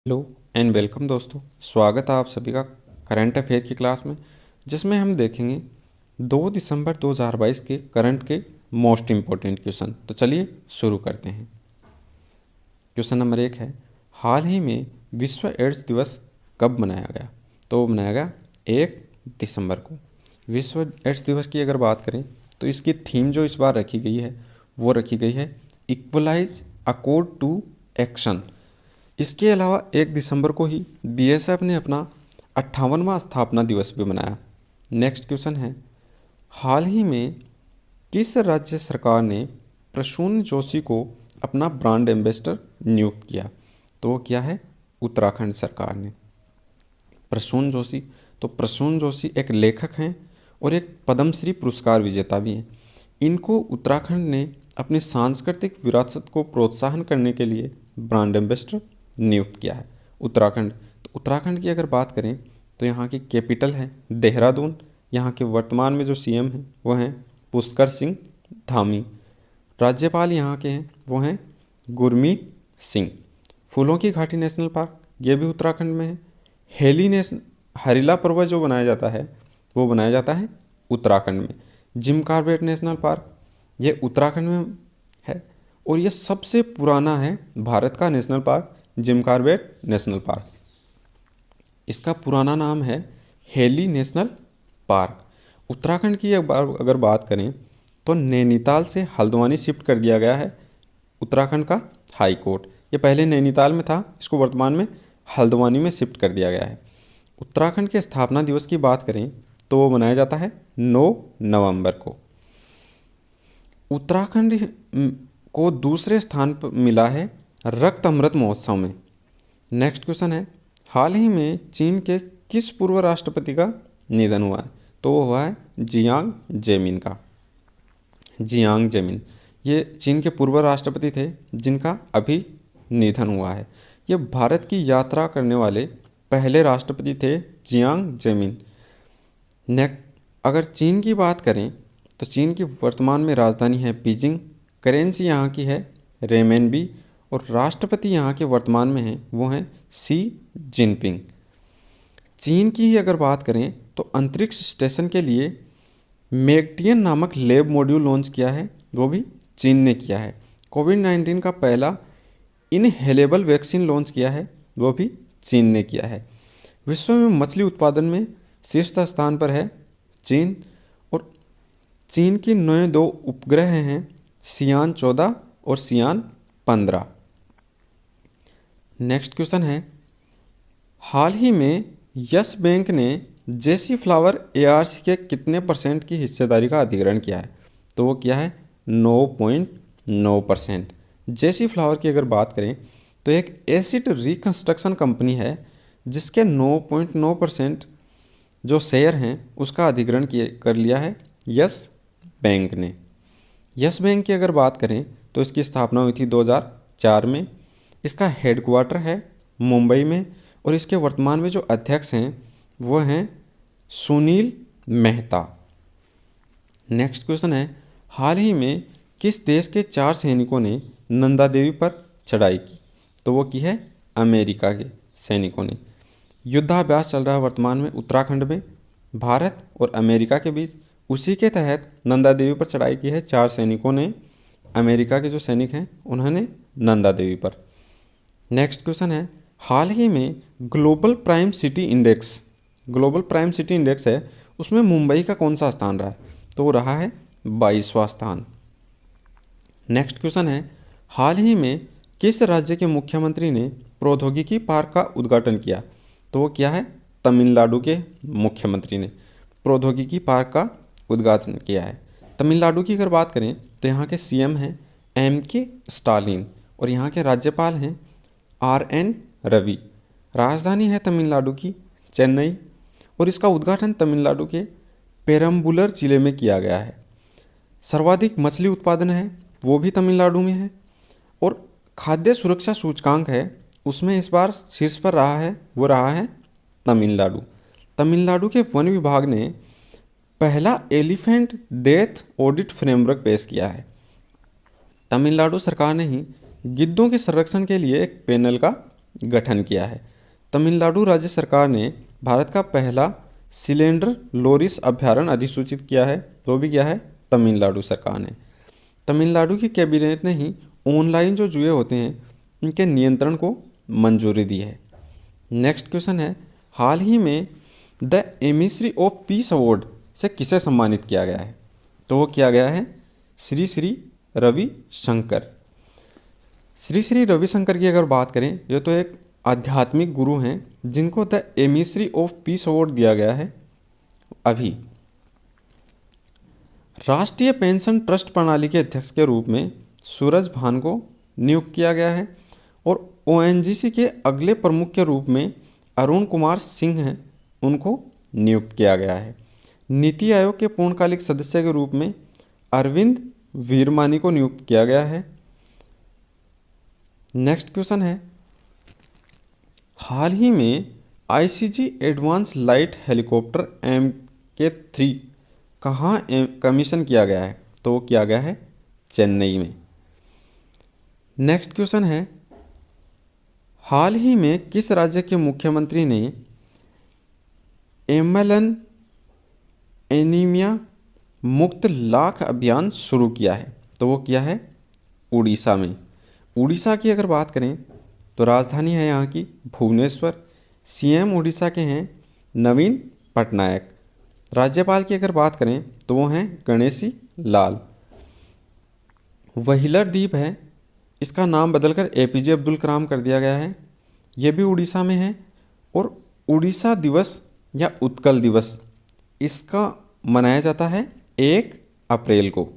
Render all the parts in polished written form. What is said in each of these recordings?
Hello and welcome दोस्तों। स्वागत है आप सभी का करंट अफेयर की क्लास में, जिसमें हम देखेंगे 2 दिसंबर 2022 के करंट के मोस्ट इम्पोर्टेंट क्वेश्चन। तो चलिए शुरू करते हैं। क्वेश्चन नंबर 1 है, हाल ही में विश्व एड्स दिवस कब मनाया गया? तो वो मनाया गया 1 दिसंबर को। विश्व एड्स दिवस की अगर बात करें तो इसकी थीम जो इस बार रखी गई है वो रखी गई है इक्वलाइज अकॉर्ड टू एक्शन। इसके अलावा 1 दिसंबर को ही बीएसएफ ने अपना 58वां स्थापना दिवस भी मनाया। नेक्स्ट क्वेश्चन है, हाल ही में किस राज्य सरकार ने प्रसून जोशी को अपना ब्रांड एम्बेसडर नियुक्त किया? तो वो क्या है? उत्तराखंड सरकार ने। प्रसून जोशी, तो प्रसून जोशी एक लेखक हैं और एक पद्मश्री पुरस्कार विजेता भी हैं। इनको उत्तराखंड ने अपनी सांस्कृतिक विरासत को प्रोत्साहन करने के लिए ब्रांड एम्बेसडर नियुक्त किया है उत्तराखंड। तो उत्तराखंड की अगर बात करें तो यहाँ की कैपिटल है देहरादून। यहाँ के वर्तमान में जो सीएम हैं वो हैं पुष्कर सिंह धामी। राज्यपाल यहाँ के हैं वो हैं गुरमीत सिंह। फूलों की घाटी नेशनल पार्क ये भी उत्तराखंड में है। हरिला पर्वत जो बनाया जाता है वो बनाया जाता है उत्तराखंड में। जिम कॉर्बेट नेशनल पार्क ये उत्तराखंड में है और ये सबसे पुराना है भारत का national park, Jim Corbett national park. इसका पुराना नाम है हेली नेशनल पार्क। उत्तराखंड की अगर बात करें तो नैनीताल से हल्द्वानी शिफ्ट कर दिया गया है उत्तराखंड का हाई कोर्ट। ये पहले नैनीताल में था, इसको वर्तमान में हल्द्वानी में शिफ्ट कर दिया गया है। उत्तराखंड के स्थापना दिवस की बात करें तो वो मनाया जाता है 9 नवंबर को। उत्तराखंड को दूसरे स्थान पर मिला है रक्त अमृत महोत्सव में। नेक्स्ट क्वेश्चन है, हाल ही में चीन के किस पूर्व राष्ट्रपति का निधन हुआ है? तो वो हुआ है जियांग जेमिन का। जियांग जेमिन ये चीन के पूर्व राष्ट्रपति थे जिनका अभी निधन हुआ है। ये भारत की यात्रा करने वाले पहले राष्ट्रपति थे जियांग जेमिन। अगर चीन की बात करें तो चीन की वर्तमान में राजधानी है बीजिंग। करेंसी यहाँ की है रेमेनबी और राष्ट्रपति यहाँ के वर्तमान में हैं वो हैं शी जिनपिंग। चीन की ही अगर बात करें तो अंतरिक्ष स्टेशन के लिए मैगटियन नामक लैब मॉड्यूल लॉन्च किया है, वो भी चीन ने किया है। कोविड-19 का पहला इनहेलेबल वैक्सीन लॉन्च किया है, वो भी चीन ने किया है। विश्व में मछली उत्पादन में शीर्ष स्थान पर है चीन और चीन की नए 2 उपग्रह हैं सियान 14 और सियान 15। नेक्स्ट क्वेश्चन है, हाल ही में यस बैंक ने जेसी फ्लावर एआरसी के कितने % की हिस्सेदारी का अधिग्रहण किया है? तो वो क्या है 9.9%। जेसी फ्लावर की अगर बात करें तो एक एसिड रिकंस्ट्रक्शन कंपनी है जिसके 9.9% जो शेयर हैं उसका अधिग्रहण कर लिया है यस बैंक ने। यस बैंक की अगर बात करें तो इसकी स्थापना हुई थी 2004 में। इसका हेडक्वार्टर है मुंबई में और इसके वर्तमान में जो अध्यक्ष हैं वो हैं सुनील मेहता। नेक्स्ट क्वेश्चन है, हाल ही में किस देश के 4 सैनिकों ने नंदा देवी पर चढ़ाई की? तो वो की है अमेरिका के सैनिकों ने। युद्धाभ्यास चल रहा है वर्तमान में उत्तराखंड में भारत और अमेरिका के बीच। उसी के तहत नंदा देवी पर चढ़ाई की है 4 सैनिकों ने। अमेरिका के जो सैनिक हैं उन्होंने नंदा देवी पर। नेक्स्ट क्वेश्चन है, हाल ही में ग्लोबल प्राइम सिटी इंडेक्स है उसमें मुंबई का कौन सा स्थान रहा है? तो वो रहा है 22वां स्थान। नेक्स्ट क्वेश्चन है, हाल ही में किस राज्य के मुख्यमंत्री ने प्रौद्योगिकी पार्क का उद्घाटन किया? तो वो क्या है तमिलनाडु के मुख्यमंत्री ने प्रौद्योगिकी पार्क का उद्घाटन किया है। तमिलनाडु की अगर बात करें तो यहाँ के सीएम हैं एम.के. स्टालिन और यहाँ के राज्यपाल हैं आर.एन. रवि। राजधानी है तमिलनाडु की चेन्नई और इसका उद्घाटन तमिलनाडु के पेरम्बलूर जिले में किया गया है। सर्वाधिक मछली उत्पादन है वो भी तमिलनाडु में है और खाद्य सुरक्षा सूचकांक है उसमें इस बार शीर्ष पर रहा है वो रहा है तमिलनाडु। तमिलनाडु के वन विभाग ने पहला एलिफेंट डेथ ऑडिट फ्रेमवर्क पेश किया है। तमिलनाडु सरकार ने ही गिद्धों के संरक्षण के लिए एक पैनल का गठन किया है। तमिलनाडु राज्य सरकार ने भारत का पहला सिलेंडर लोरिस अभयारण्य अधिसूचित किया है, वो भी किया है तमिलनाडु सरकार ने। तमिलनाडु की कैबिनेट ने ही ऑनलाइन जो जुए होते हैं इनके नियंत्रण को मंजूरी दी है। नेक्स्ट क्वेश्चन है, हाल ही में the emissary of peace award से किसे सम्मानित किया गया है? तो वो किया गया है श्री श्री रविशंकर। श्री श्री रविशंकर की अगर बात करें, ये तो एक आध्यात्मिक गुरु हैं जिनको the emissary of peace award दिया गया है अभी। राष्ट्रीय पेंशन ट्रस्ट प्रणाली के अध्यक्ष के रूप में सूरज भान को नियुक्त किया गया है और ओएनजीसी के अगले प्रमुख के रूप में अरुण कुमार सिंह हैं, उनको नियुक्त किया गया है। नीति आयोग के पूर्णकालिक सदस्य के रूप में अरविंद वीरमानी को नियुक्त किया गया है। नेक्स्ट क्वेश्चन है, हाल ही में ICG advance light helicopter MK3 कहाँ कमीशन किया गया है? तो वो किया गया है चेन्नई में। नेक्स्ट क्वेश्चन है, हाल ही में किस राज्य के मुख्यमंत्री ने MLN एनीमिया मुक्त लाख अभियान शुरू किया है? तो वो किया है उड़ीसा में। उड़ीसा की अगर बात करें तो राजधानी है यहाँ की भुवनेश्वर। CM उड़ीसा के हैं नवीन पटनायक। राज्यपाल की अगर बात करें तो वो हैं गणेशी लाल। व्हीलर द्वीप है, इसका नाम बदलकर APJ अब्दुल कलाम कर दिया गया है, ये भी उड़ीसा में है। और उड़ीसा दिवस या उत्कल दिवस इसका मनाया जाता है 1 अप्रैल को।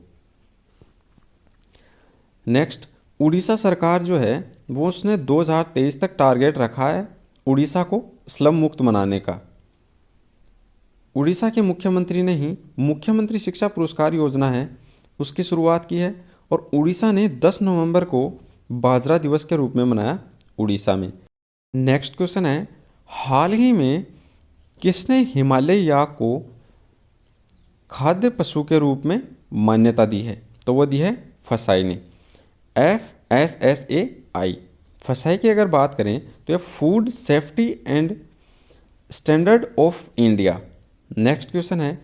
नेक्स्ट, उड़ीसा सरकार जो है वो उसने 2023 तक टारगेट रखा है उड़ीसा को स्लम मुक्त बनाने का। उड़ीसा के मुख्यमंत्री ने ही मुख्यमंत्री शिक्षा पुरस्कार योजना है उसकी शुरुआत की है और उड़ीसा ने 10 नवंबर को बाजरा दिवस के रूप में मनाया उड़ीसा में। नेक्स्ट क्वेश्चन है, हाल ही में किसने हिमालय याक को खाद्य पशु के रूप में मान्यता दी है? तो वो दी है फसाई ने, FSSAI। फसाई की अगर बात करें तो यह food safety and standard of India. Next question है,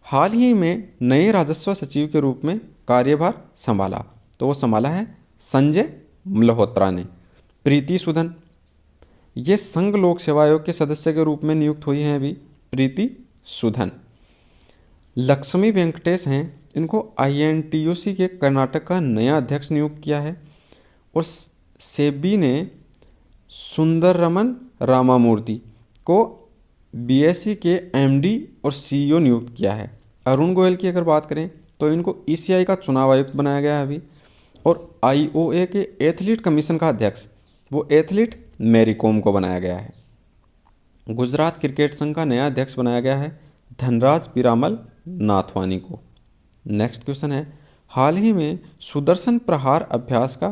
हाल ही में नए राजस्व सचिव के रूप में कार्यभार संभाला? तो वो संभाला है संजय मल्होत्रा ने। प्रीति सुदन, ये संघ लोक सेवा आयोग के सदस्य के रूप में नियुक्त हुई हैं अभी प्रीति सुदन। लक्ष्मी वेंकटेश हैं, इनको INTUC के कर्नाटक का नया अध्यक्ष नियुक्त किया है। और सेबी ने सुंदररमन रामामूर्ति को BSE के MD और CEO नियुक्त किया है। अरुण गोयल की अगर बात करें तो इनको ECI का चुनाव आयुक्त बनाया गया है अभी। और IOA के एथलीट कमीशन का अध्यक्ष वो एथलीट मैरी कॉम को बनाया गया है। गुजरात क्रिकेट संघ का नया अध्यक्ष बनाया गया है धनराज पीरामल नाथवानी को। नेक्स्ट क्वेश्चन है, हाल ही में सुदर्शन प्रहार अभ्यास का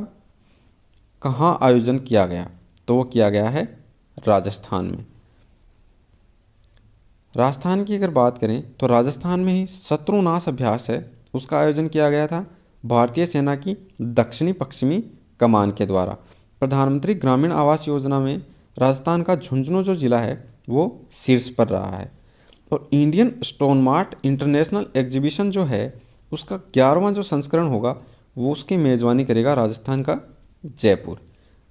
कहाँ आयोजन किया गया? तो वो किया गया है राजस्थान में। राजस्थान की अगर बात करें तो राजस्थान में ही शत्रुनाश अभ्यास है उसका आयोजन किया गया था भारतीय सेना की दक्षिणी पश्चिमी कमान के द्वारा। प्रधानमंत्री ग्रामीण आवास योजना में राजस्थान का झुंझुनू जो जिला है वो शीर्ष पर रहा है। और Indian stone mart international exhibition जो है उसका 11वां जो संस्करण होगा वो उसकी मेज़बानी करेगा राजस्थान का जयपुर।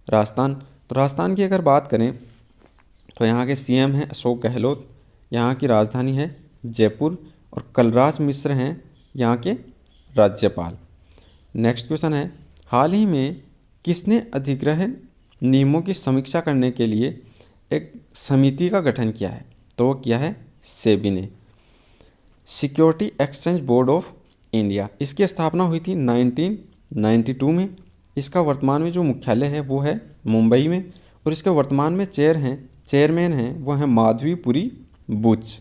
राजस्थान की अगर बात करें तो यहाँ के CM हैं अशोक गहलोत, यहाँ की राजधानी है जयपुर और कलराज मिश्र हैं यहाँ के राज्यपाल। नेक्स्ट क्वेश्चन है, हाल ही में किसने अधिग्रहण नियमों की समीक्षा करने के लिए एक समिति का गठन किया है? तो वो किया है सेबी ने। Security exchange board of India, इसकी स्थापना हुई थी 1992 में। इसका वर्तमान में जो मुख्यालय है वो है मुंबई में और इसके वर्तमान में चेयरमैन हैं वो हैं माधवीपुरी बुच।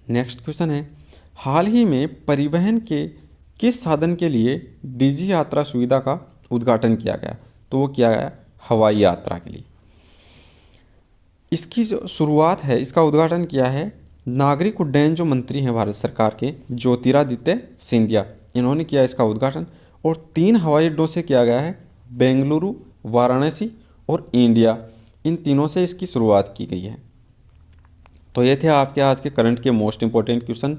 नेक्स्ट क्वेश्चन है, हाल ही में परिवहन के किस साधन के लिए डिजी यात्रा सुविधा का उद्घाटन किया गया? तो वो किया गया हवाई यात्रा के लिए। इसकी जो शुरुआत है इसका उद्घाटन किया है नागरिक उड्डयन जो मंत्री हैं भारत सरकार के ज्योतिरादित्य सिंधिया, इन्होंने किया इसका उद्घाटन। और 3 हवाई अड्डों से किया गया है बेंगलुरु, वाराणसी और इंडिया, इन तीनों से इसकी शुरुआत की गई है। तो ये थे आपके आज के करंट के मोस्ट इम्पोर्टेंट क्वेश्चन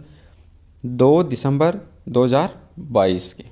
2 दिसंबर 2022 के।